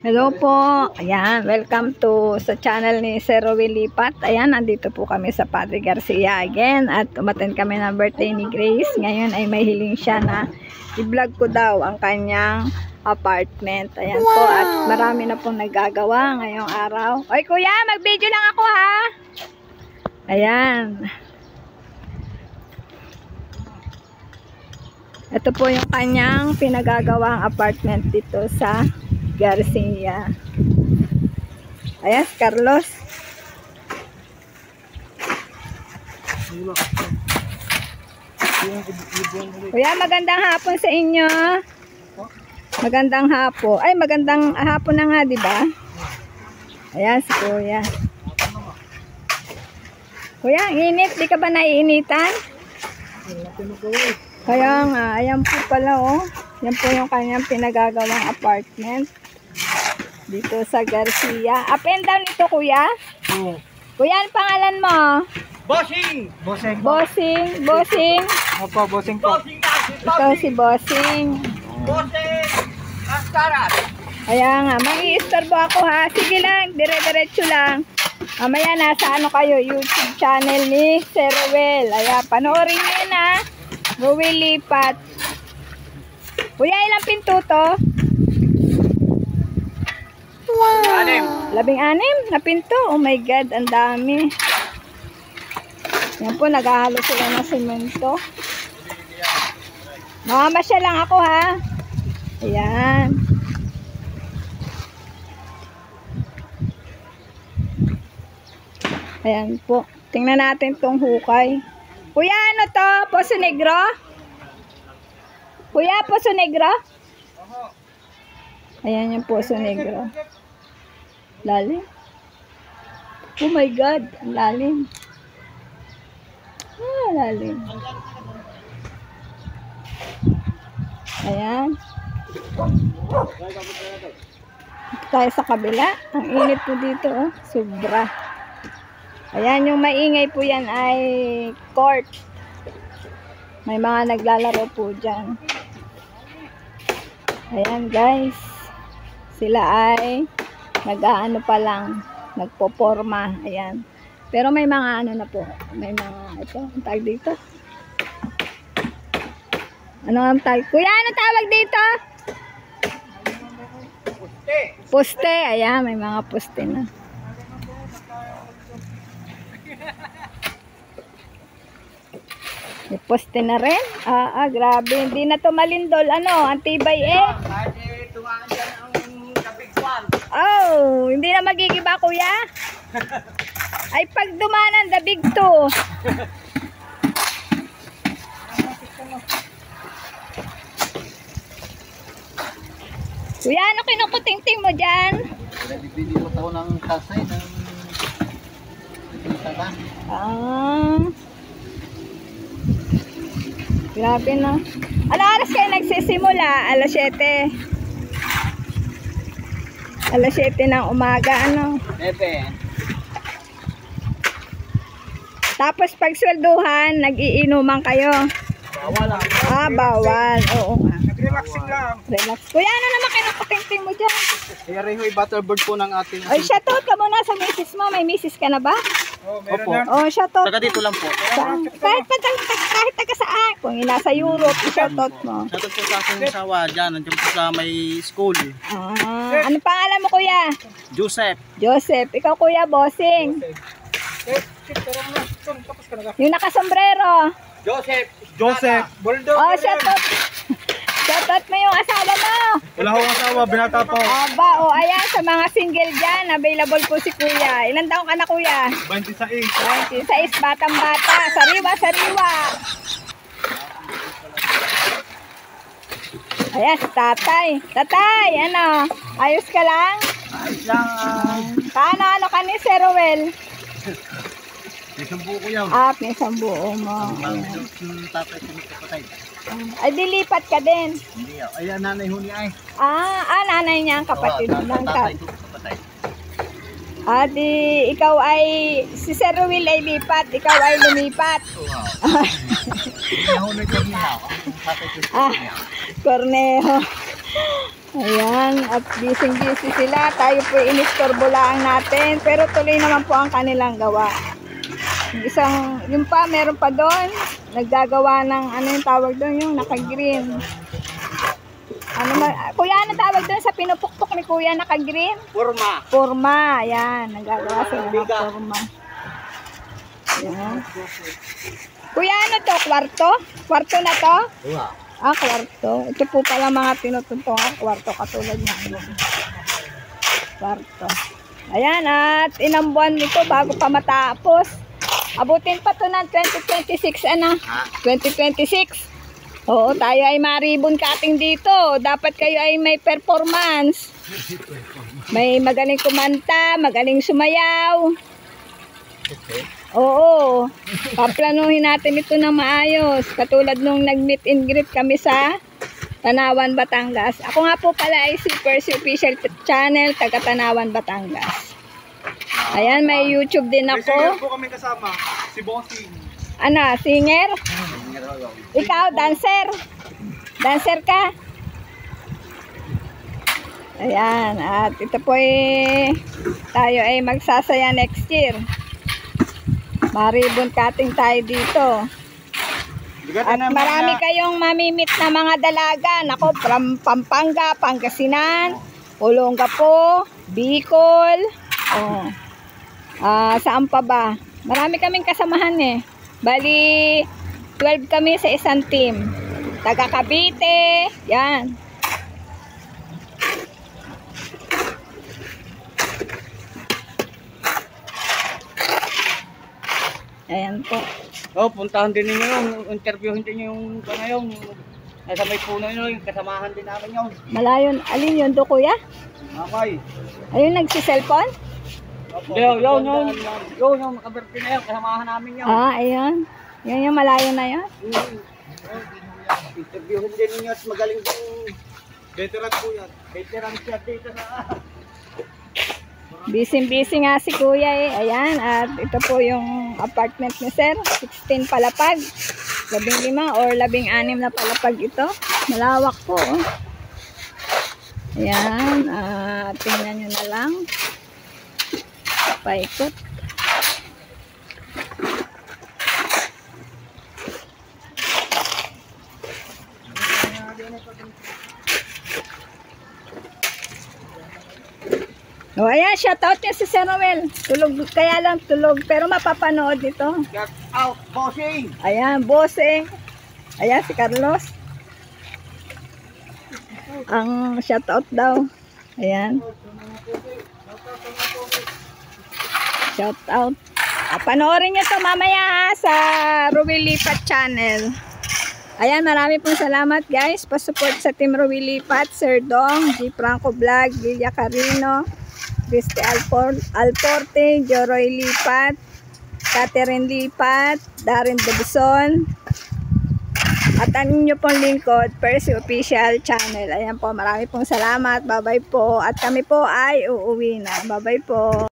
Hello po. Ayan, welcome to sa channel ni Sir Rowel Lipat. Ayan, nandito po kami sa Padre Garcia again at umattend kami ng birthday ni Grace. Ngayon ay may hiling siya na i-vlog ko daw ang kanyang apartment. Ayan po, at marami na pong nagagawa ngayong araw. Oy kuya, mag-video lang ako ha. Ayan. Ito po yung kanyang pinagagawang apartment dito sa Garcia. Ayan, Carlos. Kuya, magandang hapon sa inyo. Magandang hapon. Ay, magandang hapon na nga, di ba? Ayan, si Kuya. Kuya, ang init. Di ka ba naiinitan? Kaya nga, ayan po pala, oh. Yan po yung kanyang pinagagawang apartment dito sa Garcia. Up and down ito, kuya? Oo. Kuya, ano pangalan mo? Bossing! Bossing. Bossing. Opo, bossing po. Ito si Bossing. Bossing! Astarat! Kaya nga, mag-i-istorbo ako ha. Sige lang, dire-diretso lang. Mamaya nasa ano kayo, YouTube channel ni Sir Rowel. Ayan, panoorin nyo yun ha. Rowel Lipat. Kuya, ilang pinto to? Wow! 16 na pinto. Oh my God, ang dami. Yan po, naghahalo sila ng semento. Mamamasya lang ako ha. Ayan. Ayan po. Tingnan natin tong hukay. Kuya, ano to? Poso Negro? Kuya, Poso Negro? Ayan yung Poso Negro. Lalim. Oh my God, ang lalim. Ah, lalim. Ayan. Tayo sa kabila. Ang init po dito, oh. Sobra. Ayan, yung maingay po yan ay court. May mga naglalaro po dyan. Ayan guys. Sila ay nag-aano pa lang. Nagpoporma. Ayan. Pero may mga ano na po. May mga ito. Ang tawag dito. Ano ang tawag? Kuya, ano tawag dito? Poste! Poste. Ayan, may mga poste na. May poste na rin. Grabe. Hindi na to malindol. Ano? Antibay eh. Kasi tumaan dyan ang kabigwan. Oh, hindi na magigiba kuya. Ay pag dumanan the big two. Kuya, ano kinukuting-ting mo dyan? Bibili mo tao ng kasay ng taga. Grabe na. Ano oras kayo nagsisimula? Alas 7. Alas 7 ng umaga, ano? Epe. Tapos pag swelduhan, nag-iinuman kayo. Bawal lang. Bawal. Oo nga. Nag-relaxing lang. Relax. Kuya, ano naman kinukuting-ting mo dyan? Kaya ho'y butterbird po ng ating... Ay, shoutout ka muna sa misis mo. May misis ka na ba? Opo. Oh, shoutout. Taga dito lang po. Kahit taga saan. Kung nasa Europe, shoutout mo. Shoutout po sa aking asawa dyan. Nandiyan po sa may school. Ano pangalan mo, kuya? Joseph. Joseph. Ikaw, kuya, Bossing. Yung nakasombrero. Joseph. Oh, shoutout. Shoutout mo yung asawa mo. Wala akong asawa. Binata po. Aba, ayan, sa mga single dyan, available po si kuya. Ilan taong ka na, kuya? 26. 26, batang-bata. Sariwa. Ayan, si tatay. Tatay, ano? Ayos ka lang? Ayos lang. Ano ka ni Sir Rowel? Isang buko yan. Isang buo mo. Yung tatay sinipatay. Ay, dilipat ka din. Hindi. Ay, nanay huni ay. Nanay niya ang kapatid ng tatay ko kapatay. Di ikaw ay, si Sir Rowel ay lipat, ikaw ay lumipat. Wow. Nahunay ko niya. Tatay ko. Cornejo. Ayan, at busy-busy sila. Tayo po inistorbo lang natin. Pero tuloy naman po ang kanilang gawa. Yung pa, meron pa doon. Naggagawa ng, ano yung tawag doon? Yung naka-green. Kuya, ano tawag doon sa pinupukpok ni Kuya naka-green? Forma. Forma, ayan. Naggagawa sila ng forma. Ayan. Kuya, ano to? Kwarto? Kwarto na to? Uwa. Ah, kwarto. Ito po pala mga tinutuntungan kwarto katulad na ano. Kwarto. Ayan, at ilang buwan nito bago pa matapos. Abutin pa to ng 2026, ano? 2026. Oo, tayo ay maribon cutting dito. Dapat kayo ay may performance. May magaling kumanta, magaling sumayaw. Okay. Oo, paplanuhin natin ito ng maayos. Katulad nung nag-meet and greet kami sa Tanawan, Batangas. Ako nga po pala ay si Percy Official Channel, taga Tanawan, Batangas. Ayan, may YouTube din May singer ako. po kami kasama. Si Bossing. Ano, singer? Ikaw, dancer? Dancer ka? Ayan, at ito po tayo ay magsasaya next year. Maribon cutting tayo dito. At marami kayong mamimit na mga dalaga. Nako, from Pampanga, Pangasinan, Olongapo, Bicol. Oh. Saan pa ba? Marami kaming kasamahan eh. Bali, 12 kami sa isang team. Taga Cavite. Yan. Ayan po. Oh, puntahan din ninyo yung interviewin din yung yung nasa may puno yun, yung kasamahan din namin yun. Malayon. Alin yun do, kuya? Okay. Ayun, nagsiselfone? Yung nakaberte na yun, kasamahan namin yun. Ayun. Yan yung malayo na yun. Interviewin din ninyo at magaling din. Veteran po yan. Veteran siya dito na. Busy nga si kuya eh. Ayan, at ito po yung apartment ni sir. 16 palapag. 15 or 16 na palapag ito. Malawak po. Oh. Ayan, tingnan nyo na lang. Paikot. O, ayan, shoutout niya si Sir Noel. Tulog, kaya lang tulog, pero mapapanood ito. Get out, bossing! Ayan, bossing. Ayan, si Carlos. Ang shoutout daw. Ayan. Shoutout. Panoorin niyo to mamaya ha, sa Ruel Lipat channel. Ayan, marami pong salamat guys. Pasupport sa Team Ruel Lipat, Sir Dong, G. Franco Vlog, Lilia Carino, Christy Alporte, Joroy Lipat, Catherine Lipat, Darren Dobson, at ang inyo pong lingkod, Percy Official Channel. Ayan po, marami pong salamat. Bye-bye po. At kami po ay uuwi na. Bye-bye po.